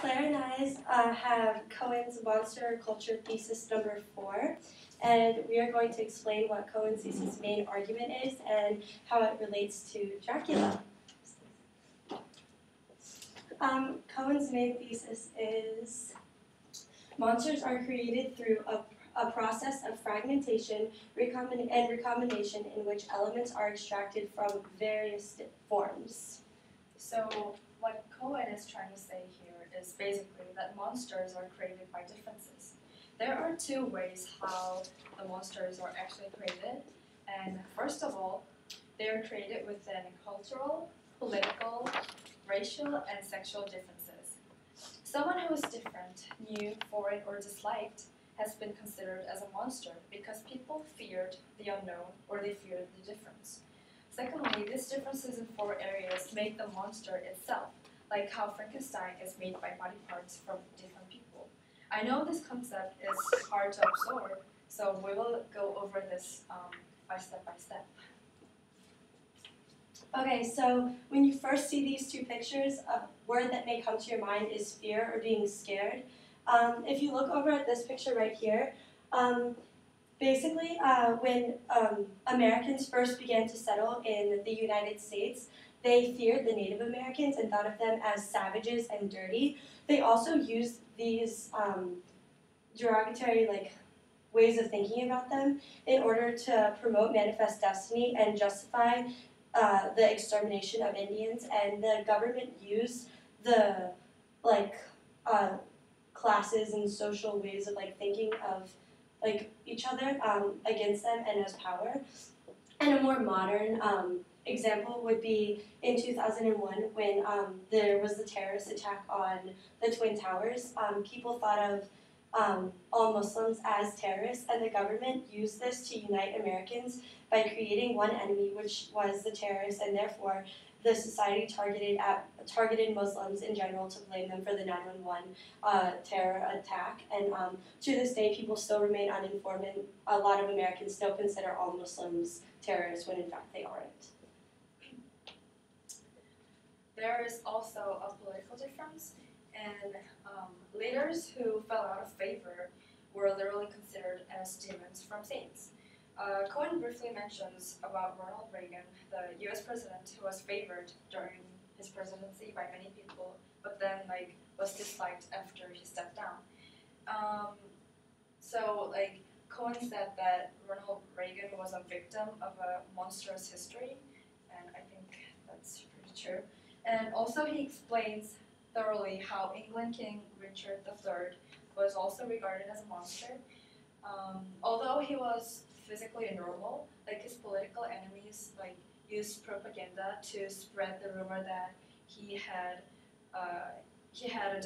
Claire and I have Cohen's Monster Culture Thesis number 4, and we are going to explain what Cohen's thesis main argument is and how it relates to Dracula. Cohen's main thesis is monsters are created through a process of fragmentation and recombination in which elements are extracted from various forms. So what Cohen is trying to say here is basically that monsters are created by differences. There are two ways how the monsters are actually created, and first of all, they are created within cultural, political, racial, and sexual differences. Someone who is different, new, foreign, or disliked has been considered as a monster because people feared the unknown or they feared the difference. Secondly, these differences in 4 areas make the monster itself, like how Frankenstein is made by body parts from different people. I know this concept is hard to absorb, so we will go over this by step. Okay, so when you first see these two pictures, a word that may come to your mind is fear or being scared. If you look over at this picture right here, basically when Americans first began to settle in the United States, they feared the Native Americans and thought of them as savages and dirty. They also used these derogatory ways of thinking about them in order to promote manifest destiny and justify the extermination of Indians, and the government used the classes and social ways of thinking of each other against them and as power. And a more modern example would be in 2001 when there was the terrorist attack on the Twin Towers. People thought of all Muslims as terrorists, and the government used this to unite Americans by creating one enemy, which was the terrorists, and therefore the society targeted Muslims in general to blame them for the 9/11 terror attack. And to this day, people still remain uninformed, and a lot of Americans still consider all Muslims terrorists when in fact they aren't. There is also a political difference, and leaders who fell out of favor were literally considered as demons from saints. Cohen briefly mentions about Ronald Reagan, the U.S. president who was favored during his presidency by many people, but then was disliked after he stepped down. So Cohen said that Ronald Reagan was a victim of a monstrous history, and I think that's pretty true. And also he explains thoroughly how England King Richard III was also regarded as a monster. Although he was physically normal, his political enemies used propaganda to spread the rumor that he had a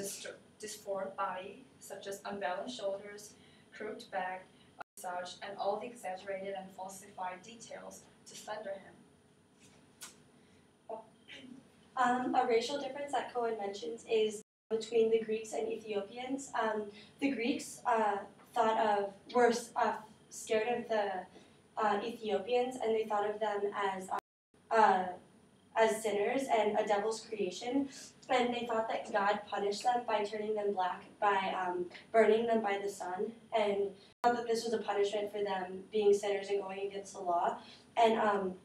disformed body, such as unbalanced shoulders, crooked back, visage, and all the exaggerated and falsified details to slander him. A racial difference that Cohen mentions is between the Greeks and Ethiopians. The Greeks were scared of the Ethiopians, and they thought of them as sinners and a devil's creation, and they thought that God punished them by turning them black, by burning them by the sun, and thought that this was a punishment for them being sinners and going against the law. And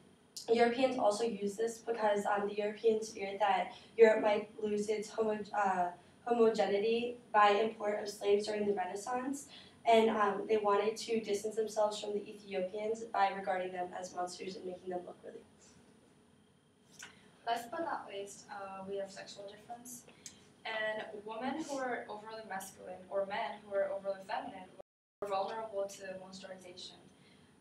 Europeans also used this because the Europeans feared that Europe might lose its homogeneity by import of slaves during the Renaissance, and they wanted to distance themselves from the Ethiopians by regarding them as monsters and making them look really. Last but not least, we have sexual difference, and women who are overly masculine or men who are overly feminine were vulnerable to monsterization,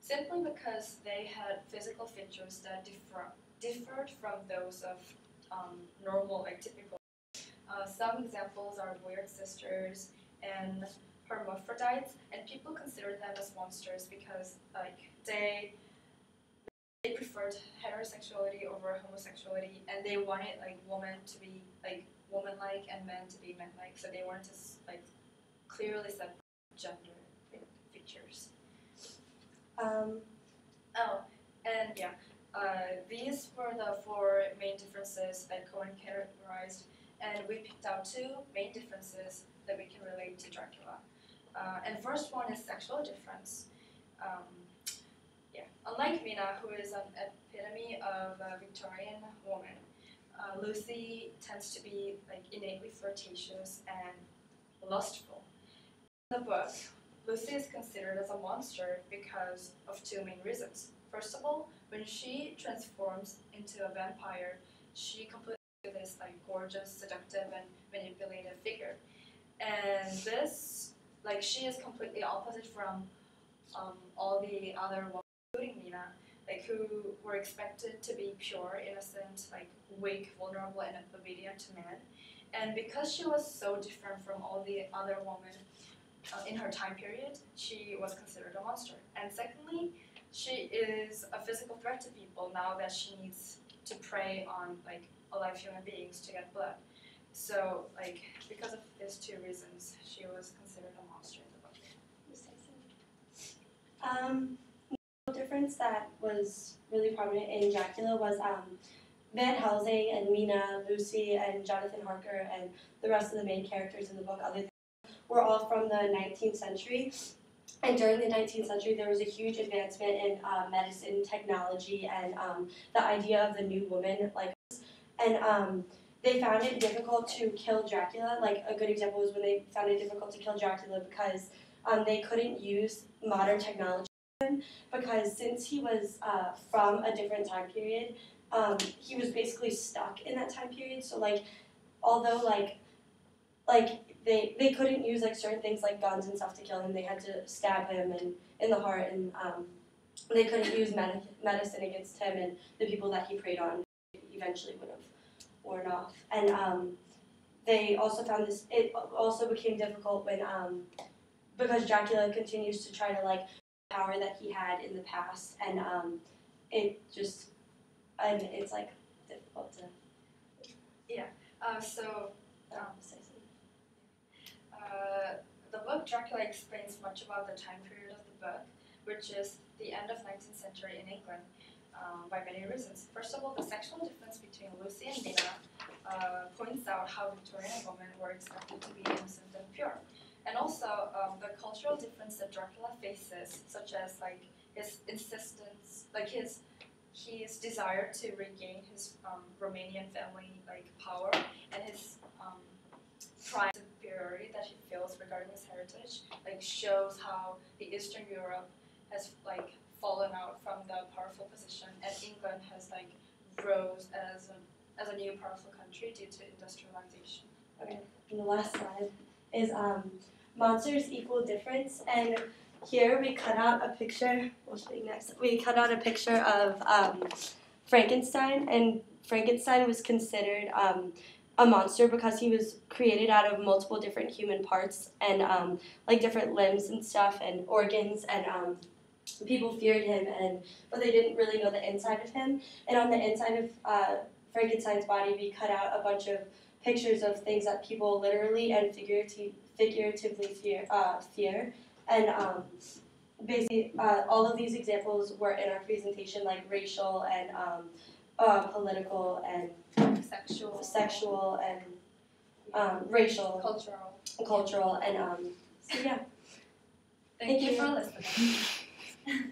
simply because they had physical features that differed from those of normal, typical. Some examples are weird sisters and hermaphrodites, and people considered them as monsters because they preferred heterosexuality over homosexuality, and they wanted women to be woman-like and men to be men-like, so they wanted to clearly separate gender features. These were the 4 main differences that Cohen categorized and we picked out two main differences that we can relate to Dracula. And first one is sexual difference. Unlike Mina, who is an epitome of a Victorian woman, Lucy tends to be like innately flirtatious and lustful. In the book, Lucy is considered as a monster because of two main reasons. First of all, when she transforms into a vampire, she completely this like gorgeous, seductive, and manipulative figure. And this, like, she is completely opposite from all the other women, including Mina, like who were expected to be pure, innocent, like weak, vulnerable, and obedient to men. And because she was so different from all the other women in her time period, she was considered a monster. And secondly, she is a physical threat to people now that she needs to prey on like alive human beings to get blood. So like because of these two reasons, she was considered a monster in the book. The difference that was really prominent in Dracula was Van Helsing and Mina, Lucy, and Jonathan Harker, and the rest of the main characters in the book, other than were all from the 19th century. And during the 19th century, there was a huge advancement in medicine, technology, and the idea of the new woman. They found it difficult to kill Dracula. Like a good example was when they found it difficult to kill Dracula because they couldn't use modern technology. Because since he was from a different time period, he was basically stuck in that time period. So like, although they couldn't use like certain things like guns and stuff to kill him, they had to stab him in the heart, and they couldn't use medicine against him and the people that he preyed on. Eventually would have worn off, and they also found this. It also became difficult when because Dracula continues to try to like power that he had in the past, and it's like difficult to. Yeah. The book Dracula explains much about the time period of the book, which is the end of 19th century in England, by many reasons. First of all, the sexual difference between Lucy and Mina points out how Victorian women were expected to be innocent and pure. And also, the cultural difference that Dracula faces, such as like his insistence, like his desire to regain his Romanian family like power, and his pride and superiority that he feels regarding his heritage, like shows how the Eastern Europe has like fallen out from the powerful position, and England has like rose as a new powerful country due to industrialization. Okay, and the last slide is monsters equal difference, and here we cut out a picture. We'll show you next. We cut out a picture of Frankenstein, and Frankenstein was considered a monster because he was created out of multiple different human parts and like different limbs and stuff and organs, and people feared him, but they didn't really know the inside of him. And on the inside of Frankenstein's body, we cut out a bunch of pictures of things that people literally and figuratively fear. And basically, all of these examples were in our presentation, like racial and political and sexual and racial, cultural, and so yeah. Thank you for listening.